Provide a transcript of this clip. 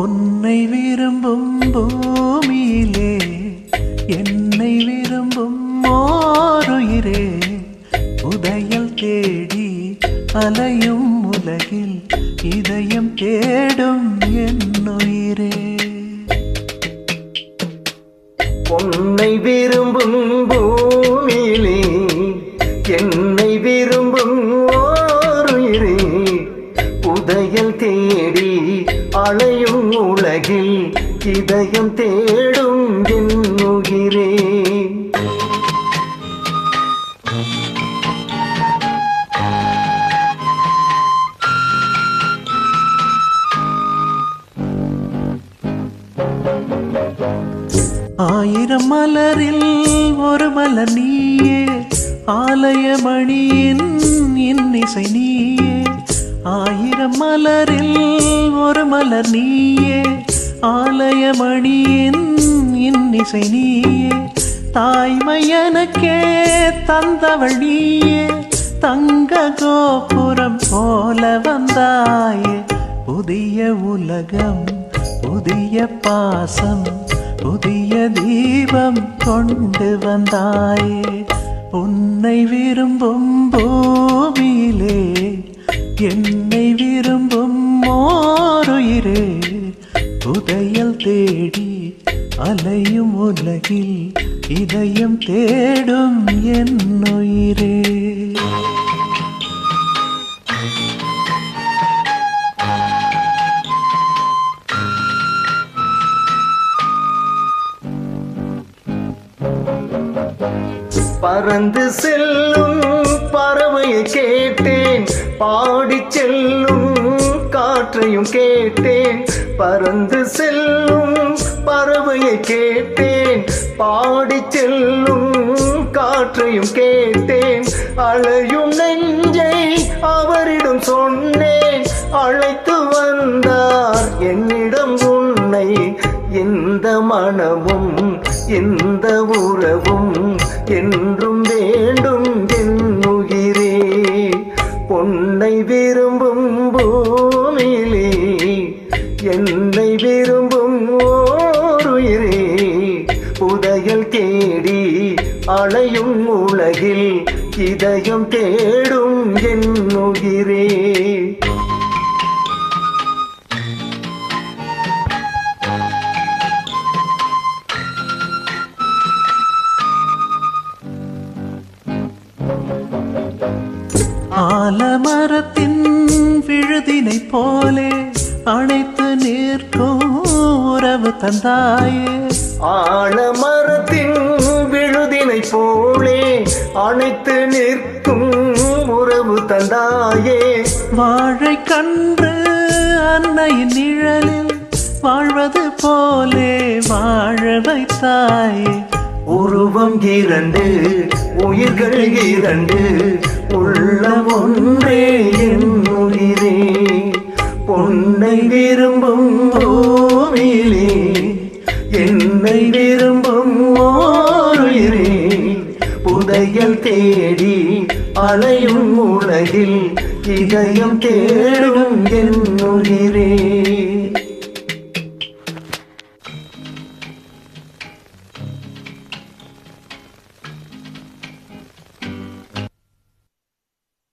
உன்னை விரும்பும் பூமியிலே என்னை விரும்பும் ஓருயிரே, உதயல் தேடி அலையும் உலகில் இதயம் தேடும் என்னுயிரே. உன்னை விரும்பும் பூமியிலே என்னை விரும்பும் ஓருயிரே, உதயல் தேடி அலையும் உலகில் இதயம் தேடும் என்னுயிரே. ஆயிரம் மலரில் ஒரு மலர் நீயே, ஆலயமணியின் இன்னிசை நீயே. ஆயிரம் மலரில் ஒரு மலர் நீயே, ஆலயமணியின் இன்னிசை நீயே. தாய்மை எனக்கே தந்தவள் நீயே, தங்க கோபுரம் போல வந்தாயே. புதிய உலகம் புதிய பாசம் புதிய தீபம் கொண்டு வந்தாயே. உன்னை விரும்பும் பூமியிலே என்னை விரும்பும் ஓருயிரே, உதயல் தேடி அலையும் உலகில் இதயம் தேடும் என்னுயிரே. பறந்து செல்லும் பறவையை கேட்டேன், பாடி செல்லும் காற்றையும் கேட்டேன். பறந்து செல்லும் பறவையை கேட்டேன், பாடி செல்லும் காற்றையும் கேட்டேன். அழையும் நெஞ்சை அவரிடம் சொன்னேன், அழைத்து வந்தார் என்னிடம் உன்னை. எந்த மனமும் எந்த உறவும் என்றும் வேண்டும் என்னுயிரே. பொன்னை விரும்பும் பூமியிலே என்னை விரும்பும் ஓருயிரே, உதயல் தேடி அலையும் உலகில் இதயம் தேடும் என்னுயிரே. ஆலமரத்தின் விழுதினை போலே அணைத்து நிற்கும் உறவு தந்தாயே. ஆலமரத்தின் விழுதினை போலே அணைத்து நிற்கும் உறவு தந்தாயே. வாழை கன்று அன்னையின் நிழலில் வாழ்வது போலே வாழ வைத்தாயே. உருவம் இரண்டு உயிர்கள் இரண்டு, உள்ளம் ஒன்றே என்னுயிரே. பொன்னை விரும்பும் பூமியிலே என்னை விரும்பும் ஓருயிரே, உதயல் தேடி அலையும் உலகில் இதயம் தேடும் என்னுயிரே.